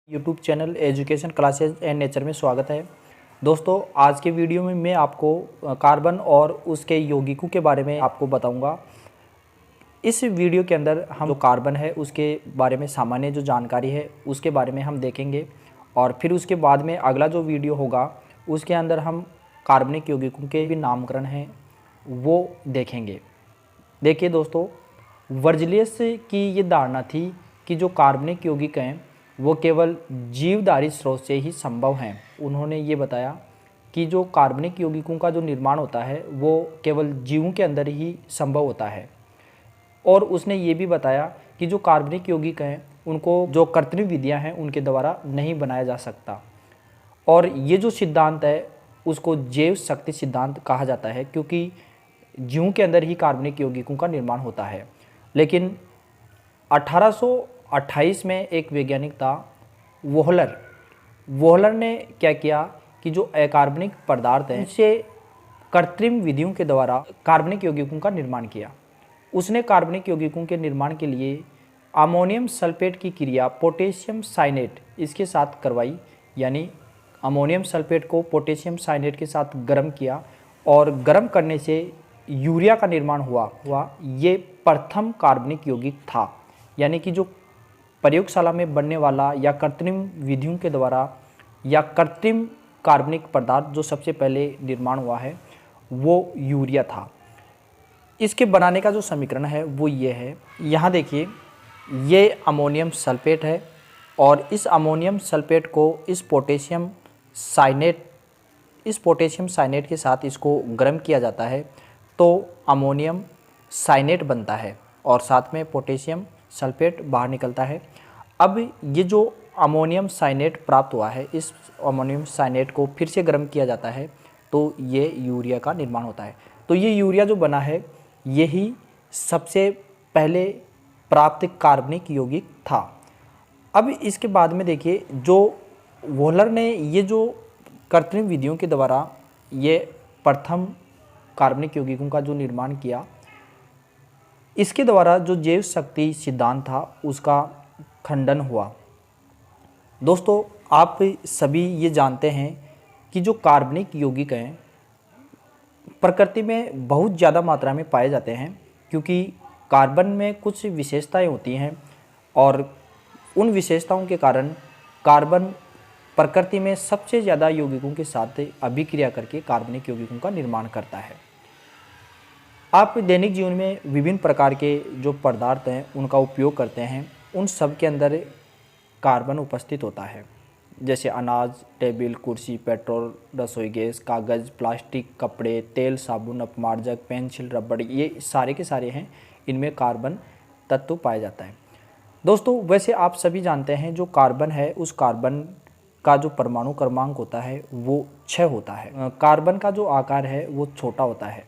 YouTube channel education classes and nature में स्वागत है। दोस्तों, आज के वीडियो में मैं आपको कार्बन और उसके यौगिकों के बारे में आपको बताऊंगा। इस वीडियो के अंदर हम जो कार्बन है उसके बारे में सामान्य जो जानकारी है उसके बारे में हम देखेंगे और फिर उसके बाद में अगला जो वीडियो होगा उसके अंदर हम कार्बनिक यौगिकों के भी नामकरण हैं वो देखेंगे। देखिए दोस्तों, वर्जिलियस की ये धारणा थी कि जो कार्बनिक यौगिक हैं वो केवल जीवधारी स्रोत से ही संभव हैं। उन्होंने ये बताया कि जो कार्बनिक यौगिकों का जो निर्माण होता है वो केवल जीवों के अंदर ही संभव होता है। और उसने ये भी बताया कि जो कार्बनिक यौगिक हैं उनको जो कृत्रिम विधियां हैं उनके द्वारा नहीं बनाया जा सकता। और ये जो सिद्धांत है उसको जैव शक्ति सिद्धांत कहा जाता है, क्योंकि जीवों के अंदर ही कार्बनिक यौगिकों का निर्माण होता है। लेकिन 1828 में एक वैज्ञानिक था वोहलर ने क्या किया कि जो अकार्बनिक पदार्थ हैं उनसे कृत्रिम विधियों के द्वारा कार्बनिक यौगिकों का निर्माण किया। उसने कार्बनिक यौगिकों के निर्माण के लिए अमोनियम सल्फेट की क्रिया पोटेशियम साइनेट इसके साथ करवाई, यानी अमोनियम सल्फेट को पोटेशियम साइनेट के साथ गर्म किया और गर्म करने से यूरिया का निर्माण हुआ। ये प्रथम कार्बनिक यौगिक था, यानी कि जो प्रयोगशाला में बनने वाला या कृत्रिम विधियों के द्वारा या कृत्रिम कार्बनिक पदार्थ जो सबसे पहले निर्माण हुआ है वो यूरिया था। इसके बनाने का जो समीकरण है वो ये है। यहाँ देखिए, ये अमोनियम सल्फेट है और इस अमोनियम सल्फेट को इस पोटेशियम साइनेट के साथ इसको गर्म किया जाता है तो अमोनियम साइनेट बनता है और साथ में पोटेशियम सल्फेट बाहर निकलता है। अब ये जो अमोनियम साइनेट प्राप्त हुआ है, इस अमोनियम साइनेट को फिर से गर्म किया जाता है तो ये यूरिया का निर्माण होता है। तो ये यूरिया जो बना है यही सबसे पहले प्राप्त कार्बनिक यौगिक था। अब इसके बाद में देखिए, जो वोहलर ने ये जो कृत्रिम विधियों के द्वारा ये प्रथम कार्बनिक यौगिकों का जो निर्माण किया, इसके द्वारा जो जैव शक्ति सिद्धांत था उसका खंडन हुआ। दोस्तों, आप सभी ये जानते हैं कि जो कार्बनिक यौगिक हैं प्रकृति में बहुत ज़्यादा मात्रा में पाए जाते हैं, क्योंकि कार्बन में कुछ विशेषताएं होती हैं और उन विशेषताओं के कारण कार्बन प्रकृति में सबसे ज़्यादा यौगिकों के साथ अभिक्रिया करके कार्बनिक यौगिकों का निर्माण करता है। आप दैनिक जीवन में विभिन्न प्रकार के जो पदार्थ हैं उनका उपयोग करते हैं, उन सब के अंदर कार्बन उपस्थित होता है। जैसे अनाज, टेबल कुर्सी, पेट्रोल, रसोई गैस, कागज़, प्लास्टिक, कपड़े, तेल, साबुन, अपमार्जक, पेंसिल, रबड़, ये सारे के सारे हैं, इनमें कार्बन तत्व पाया जाता है। दोस्तों, वैसे आप सभी जानते हैं जो कार्बन है उस कार्बन का जो परमाणु क्रमांक होता है वो 6 होता है। कार्बन का जो आकार है वो छोटा होता है।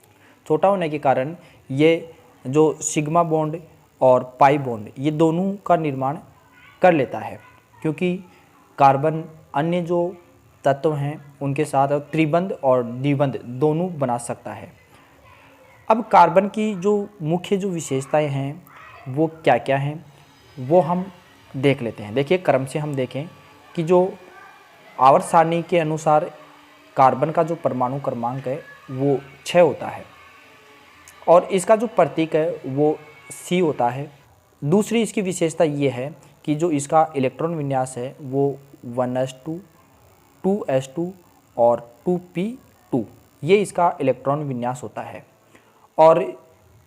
छोटा होने के कारण ये जो सिग्मा बॉन्ड और पाई बॉन्ड ये दोनों का निर्माण कर लेता है, क्योंकि कार्बन अन्य जो तत्व हैं उनके साथ त्रिबंध और द्विबंध दोनों बना सकता है। अब कार्बन की जो मुख्य जो विशेषताएं हैं वो क्या क्या हैं वो हम देख लेते हैं। देखिए, क्रम से हम देखें कि जो आवर्त सारणी के अनुसार कार्बन का जो परमाणु क्रमांक है वो 6 होता है और इसका जो प्रतीक है वो C होता है। दूसरी इसकी विशेषता ये है कि जो इसका इलेक्ट्रॉन विन्यास है वो 1s2, 2s2 और 2p2 ये इसका इलेक्ट्रॉन विन्यास होता है। और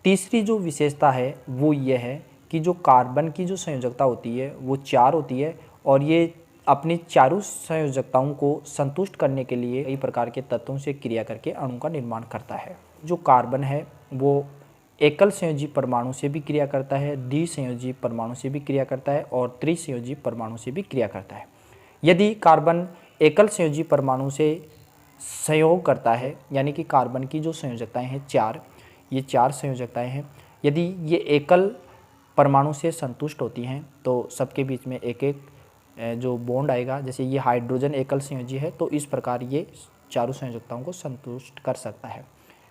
तीसरी जो विशेषता है वो ये है कि जो कार्बन की जो संयोजकता होती है वो 4 होती है और ये अपनी चारों संयोजकताओं को संतुष्ट करने के लिए कई प्रकार के तत्वों से क्रिया करके अणु का निर्माण करता है। जो कार्बन है वो एकल संयोजी परमाणु से भी क्रिया करता है, द्विसंयोजी परमाणु से भी क्रिया करता है और त्रिसंयोजी परमाणु से भी क्रिया करता है। यदि कार्बन एकल संयोजी परमाणु से संयोग करता है, यानी कि कार्बन की जो संयोजकताएं हैं 4, ये 4 संयोजकताएं हैं, यदि ये एकल परमाणु से संतुष्ट होती हैं तो सबके बीच में एक एक जो बॉन्ड आएगा। जैसे ये हाइड्रोजन एकल संयोजी है तो इस प्रकार ये चारों संयोजकताओं को संतुष्ट कर सकता है।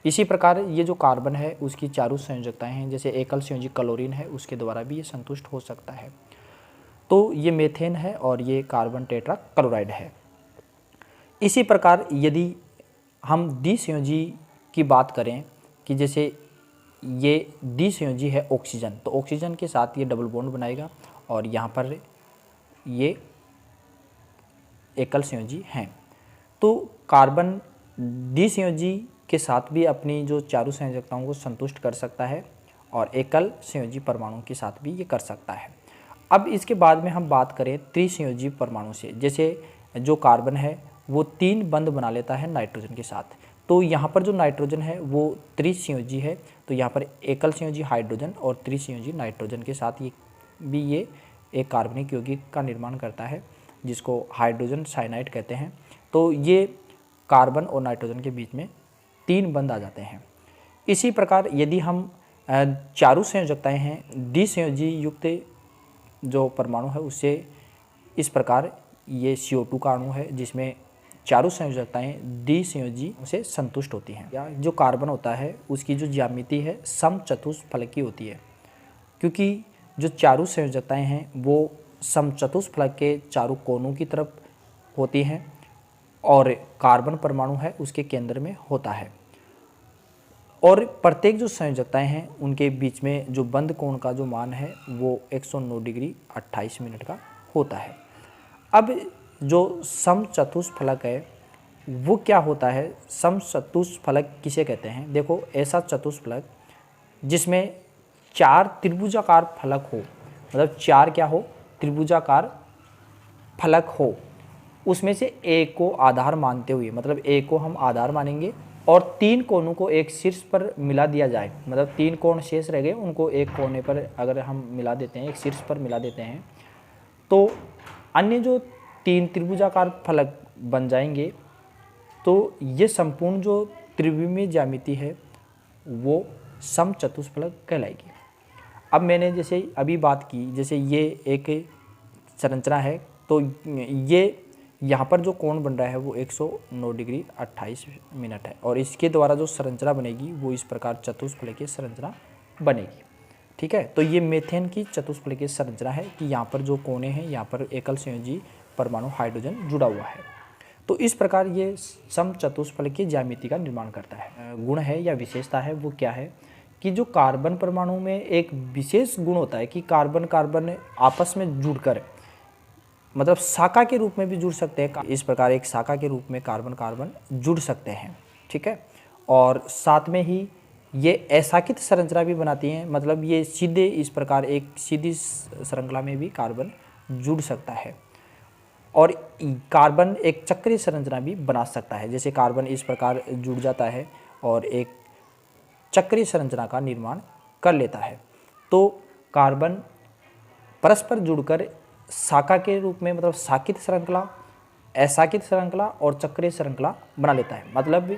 इसी प्रकार ये जो कार्बन है उसकी चारों संयोजकताएं हैं, जैसे एकल संयोजी क्लोरीन है उसके द्वारा भी ये संतुष्ट हो सकता है। तो ये मीथेन है और ये कार्बन टेट्रा क्लोराइड है। इसी प्रकार यदि हम द्विसंयोजी की बात करें कि जैसे ये द्विसंयोजी है ऑक्सीजन, तो ऑक्सीजन के साथ ये डबल बॉन्ड बनाएगा और यहाँ पर ये एकल संयोजी हैं। तो कार्बन द्विसंयोजी के साथ भी अपनी जो चारों संयोजकताओं को संतुष्ट कर सकता है और एकल संयोजी परमाणु के साथ भी ये कर सकता है। अब इसके बाद में हम बात करें त्रिसंयोजी परमाणु से, जैसे जो कार्बन है वो 3 बंध बना लेता है नाइट्रोजन के साथ। तो यहाँ पर जो नाइट्रोजन है वो त्रिसंयोजी है, तो यहाँ पर एकल संयोजी हाइड्रोजन और त्रिसंयोजी नाइट्रोजन के साथ ये एक कार्बनिक यौगिक का निर्माण करता है जिसको हाइड्रोजन साइनाइड कहते हैं। तो ये कार्बन और नाइट्रोजन के बीच में 3 बंध आ जाते हैं। इसी प्रकार यदि हम चारों संयोजकताएँ हैं द्विसंयोजी युक्त जो परमाणु है उससे, इस प्रकार ये CO2 का अणु है जिसमें चारों संयोजकताएँ द्विसंयोजी से संतुष्ट होती हैं। या जो कार्बन होता है उसकी जो ज्यामिति है समचतुष्फलकी होती है, क्योंकि जो चारों संयोजकताएँ हैं वो समचतुष्फलक के चारों कोनों की तरफ होती हैं और कार्बन परमाणु है उसके केंद्र में होता है। और प्रत्येक जो संयोजकताएँ हैं उनके बीच में जो बंध कोण का जो मान है वो 109 डिग्री 28 मिनट का होता है। अब जो समचतुष्फलक है वो क्या होता है, समचतुष्फलक किसे कहते हैं? देखो, ऐसा चतुष्फलक जिसमें 4 त्रिभुजाकार फलक हो, मतलब 4 क्या हो, त्रिभुजाकार फलक हो, उसमें से एक को आधार मानते हुए, मतलब एक को हम आधार मानेंगे और 3 कोनों को एक शीर्ष पर मिला दिया जाए, मतलब 3 कोण शेष रह गए उनको एक कोने पर अगर हम मिला देते हैं, एक शीर्ष पर मिला देते हैं, तो अन्य जो 3 त्रिभुजाकार फलक बन जाएंगे। तो ये संपूर्ण जो त्रिविमीय ज्यामिति है वो समचतुष्फलक कहलाएगी। अब मैंने जैसे अभी बात की, जैसे ये एक संरचना है, तो ये यहाँ पर जो कोण बन रहा है वो 109 डिग्री 28 मिनट है और इसके द्वारा जो संरचना बनेगी वो इस प्रकार चतुष्फलकीय संरचना बनेगी। ठीक है, तो ये मीथेन की चतुष्फलकीय संरचना है कि यहाँ पर जो कोने हैं यहाँ पर एकल संयोजी परमाणु हाइड्रोजन जुड़ा हुआ है। तो इस प्रकार ये समचतुष्फलकीय ज्यामिति का निर्माण करता है। गुण है या विशेषता है वो क्या है कि जो कार्बन परमाणु में एक विशेष गुण होता है कि कार्बन कार्बन आपस में जुड़कर, मतलब शाखा के रूप में भी जुड़ सकते हैं। इस प्रकार एक शाखा के रूप में कार्बन कार्बन जुड़ सकते हैं। ठीक है, और साथ में ही ये अशाखित संरचना भी बनाती हैं, मतलब ये सीधे इस प्रकार एक सीधी श्रृंखला में भी कार्बन जुड़ सकता है और कार्बन एक चक्रीय संरचना भी बना सकता है। जैसे कार्बन इस प्रकार जुड़ जाता है और एक चक्रीय संरचना का निर्माण कर लेता है। तो कार्बन परस्पर जुड़कर शाखा के रूप में, मतलब शाखित श्रृंखला, अशाखित श्रृंखला और चक्रीय श्रृंखला बना लेता है। मतलब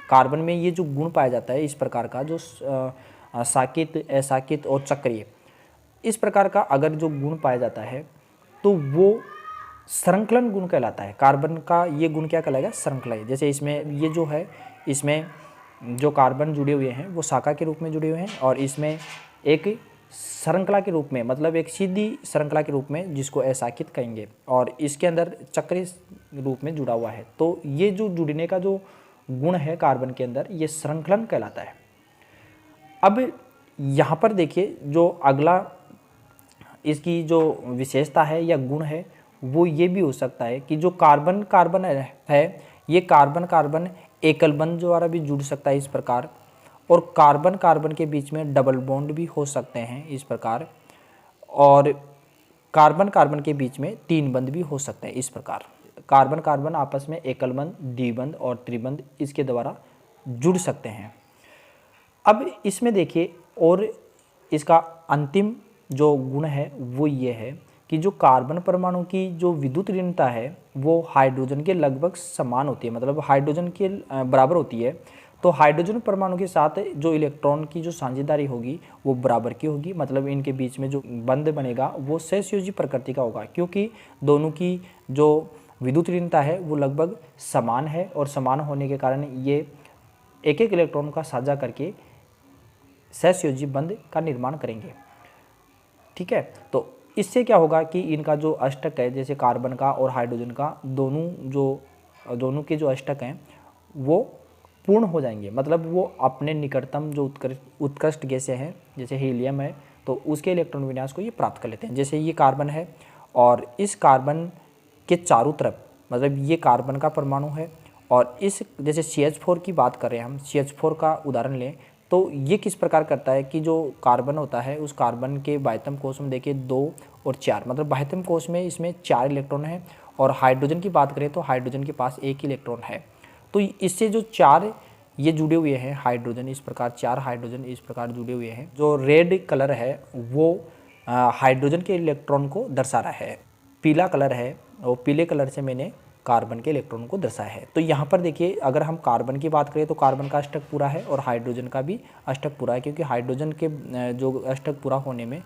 कार्बन में ये जो गुण पाया जाता है इस प्रकार का, जो शाखित, अशाखित और चक्रीय, इस प्रकार का अगर जो गुण पाया जाता है तो वो श्रृंखलन गुण कहलाता है। कार्बन का ये गुण क्या कहलाएगा? श्रृंखला। जैसे इसमें ये जो है, इसमें जो कार्बन जुड़े हुए हैं वो शाखा के रूप में जुड़े हुए हैं और इसमें एक श्रृंखला के रूप में, मतलब एक सीधी श्रृंखला के रूप में जिसको अशाखित कहेंगे, और इसके अंदर चक्रीय रूप में जुड़ा हुआ है। तो ये जो जुड़ने का जो गुण है कार्बन के अंदर, ये श्रृंखलन कहलाता है। अब यहाँ पर देखिए, जो अगला इसकी जो विशेषता है या गुण है वो ये भी हो सकता है कि जो कार्बन कार्बन है ये कार्बन कार्बन एकल बंध द्वारा भी जुड़ सकता है इस प्रकार, और कार्बन कार्बन के बीच में डबल बॉन्ड भी हो सकते हैं इस प्रकार, और कार्बन कार्बन के बीच में 3 बंध भी हो सकते हैं इस प्रकार। कार्बन कार्बन आपस में एकल बंध, द्विबंध और त्रिबंध इसके द्वारा जुड़ सकते हैं। अब इसमें देखिए, और इसका अंतिम जो गुण है वो ये है कि जो कार्बन परमाणु की जो विद्युत ऋणता है वो हाइड्रोजन के लगभग समान होती है, मतलब हाइड्रोजन के बराबर होती है। तो हाइड्रोजन परमाणु के साथ जो इलेक्ट्रॉन की जो साझेदारी होगी वो बराबर की होगी, मतलब इनके बीच में जो बंध बनेगा वो सहसंयोजी प्रकृति का होगा, क्योंकि दोनों की जो विद्युत ऋणता है वो लगभग समान है और समान होने के कारण ये एक एक इलेक्ट्रॉन का साझा करके सहसंयोजी बंध का निर्माण करेंगे। ठीक है, तो इससे क्या होगा कि इनका जो अष्टक है, जैसे कार्बन का और हाइड्रोजन का, दोनों के जो अष्टक हैं वो पूर्ण हो जाएंगे, मतलब वो अपने निकटतम जो उत्कृष्ट गैसें हैं जैसे हीलियम है तो उसके इलेक्ट्रॉन विन्यास को ये प्राप्त कर लेते हैं। जैसे ये कार्बन है और इस कार्बन के चारों तरफ, मतलब ये कार्बन का परमाणु है और इस जैसे CH4 की बात करें हम, CH4 का उदाहरण लें तो ये किस प्रकार करता है कि जो कार्बन होता है उस कार्बन के बाह्यतम कोश में देखिए 2 और 4, मतलब बाह्यतम कोश में इसमें 4 इलेक्ट्रॉन है और हाइड्रोजन की बात करें तो हाइड्रोजन के पास 1 इलेक्ट्रॉन है। तो इससे जो 4 ये जुड़े हुए हैं हाइड्रोजन, इस प्रकार 4 हाइड्रोजन इस प्रकार जुड़े हुए हैं। जो रेड कलर है वो हाइड्रोजन के इलेक्ट्रॉन को दर्शा रहा है, पीला कलर है और पीले कलर से मैंने कार्बन के इलेक्ट्रॉन को दर्शाया है। तो यहाँ पर देखिए अगर हम कार्बन की बात करें तो कार्बन का अष्टक पूरा है और हाइड्रोजन का भी अष्टक पूरा है, क्योंकि हाइड्रोजन के जो अष्टक पूरा होने में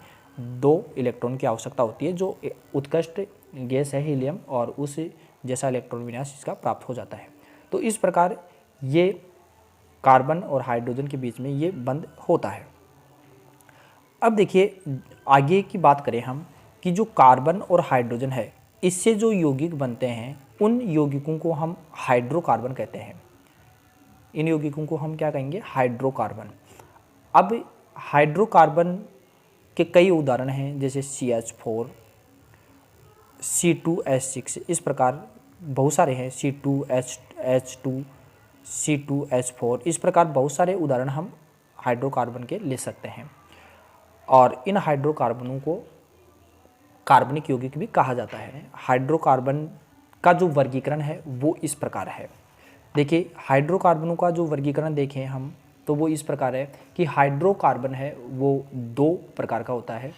2 इलेक्ट्रॉन की आवश्यकता होती है। जो उत्कृष्ट गैस है हीलियम और उस जैसा इलेक्ट्रॉन विन्यास इसका प्राप्त हो जाता है। तो इस प्रकार ये कार्बन और हाइड्रोजन के बीच में ये बंध होता है। अब देखिए आगे की बात करें हम कि जो कार्बन और हाइड्रोजन है इससे जो यौगिक बनते हैं उन यौगिकों को हम हाइड्रोकार्बन कहते हैं। इन यौगिकों को हम क्या कहेंगे? हाइड्रोकार्बन। अब हाइड्रोकार्बन के कई उदाहरण हैं जैसे CH4, C2H6, इस प्रकार बहुत सारे हैं, C2H2, C2H4, इस प्रकार बहुत सारे उदाहरण हम हाइड्रोकार्बन के ले सकते हैं। और इन हाइड्रोकार्बनों को कार्बनिक यौगिक भी कहा जाता है। हाइड्रोकार्बन का जो वर्गीकरण है वो इस प्रकार है। देखिए हाइड्रोकार्बनों का जो वर्गीकरण देखें हम तो वो इस प्रकार है कि हाइड्रोकार्बन है वो 2 प्रकार का होता है,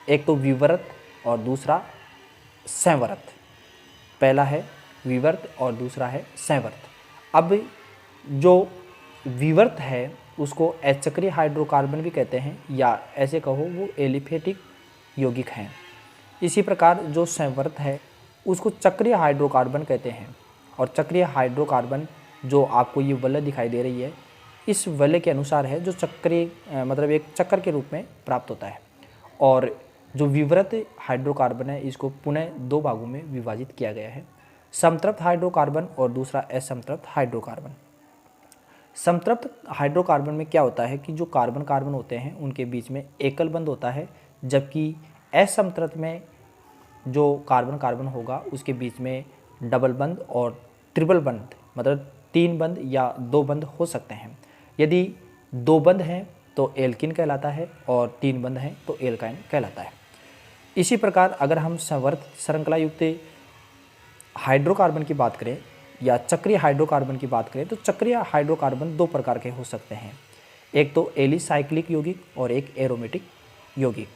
एक तो विवर्त और दूसरा संवर्त। पहला है विवर्त और दूसरा है संवर्त। अब जो विवर्त है उसको अचक्रीय हाइड्रोकार्बन भी कहते हैं या ऐसे कहो वो एलिफेटिक यौगिक हैं। इसी प्रकार जो संवर्त है उसको चक्रीय हाइड्रोकार्बन कहते हैं। और चक्रीय हाइड्रोकार्बन जो आपको ये वलय दिखाई दे रही है इस वलय के अनुसार है, जो चक्रीय मतलब एक चक्र के रूप में प्राप्त होता है। और जो विवर्त हाइड्रोकार्बन है इसको पुनः 2 भागों में विभाजित किया गया है, समतृप्त हाइड्रोकार्बन और दूसरा असमतृप्त हाइड्रोकार्बन। समतृप्त हाइड्रोकार्बन में क्या होता है कि जो कार्बन कार्बन होते हैं उनके बीच में एकल बंध होता है, जबकि असमतृप्त में जो कार्बन कार्बन होगा उसके बीच में डबल बंध और ट्रिपल बंध, मतलब 3 बंध या 2 बंध हो सकते हैं। यदि 2 बंध हैं तो एल्किन कहलाता है और 3 बंध हैं तो एल्काइन कहलाता है। इसी प्रकार अगर हम संवर्त श्रृंखला युक्त हाइड्रोकार्बन की बात करें या चक्रीय हाइड्रोकार्बन की बात करें तो चक्रीय हाइड्रोकार्बन 2 प्रकार के हो सकते हैं, एक तो एलिसाइक्लिक यौगिक और एक एरोमेटिक यौगिक।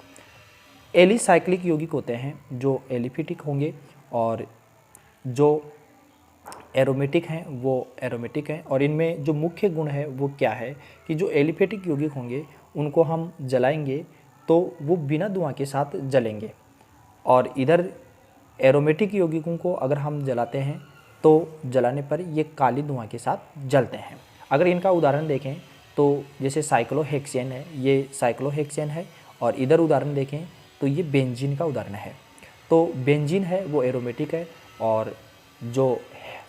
एलिसाइक्लिक यौगिक होते हैं जो एलिफेटिक होंगे और जो एरोमेटिक हैं वो एरोमेटिक हैं। और इनमें जो मुख्य गुण है वो क्या है कि जो एलिफेटिक यौगिक होंगे उनको हम जलाएंगे तो वो बिना धुआं के साथ जलेंगे, और इधर एरोमेटिक यौगिकों को अगर हम जलाते हैं तो जलाने पर ये काली धुआं के साथ जलते हैं। अगर इनका उदाहरण देखें तो जैसे साइक्लोहेक्सेन है, ये साइक्लोहेक्सेन है, और इधर उदाहरण देखें तो ये बेंजीन का उदाहरण है। तो बेंजीन है वो एरोमेटिक है और जो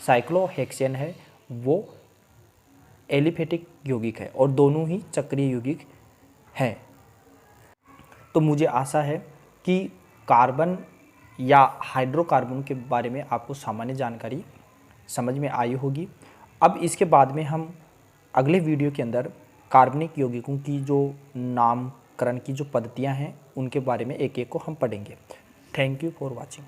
साइक्लोहेक्सेन है वो एलिफेटिक यौगिक है, और दोनों ही चक्रीय यौगिक हैं। तो मुझे आशा है कि कार्बन या हाइड्रोकार्बन के बारे में आपको सामान्य जानकारी समझ में आई होगी। अब इसके बाद में हम अगले वीडियो के अंदर कार्बनिक यौगिकों की जो नामकरण की जो पद्धतियां हैं उनके बारे में एक एक को हम पढ़ेंगे। Thank you for watching.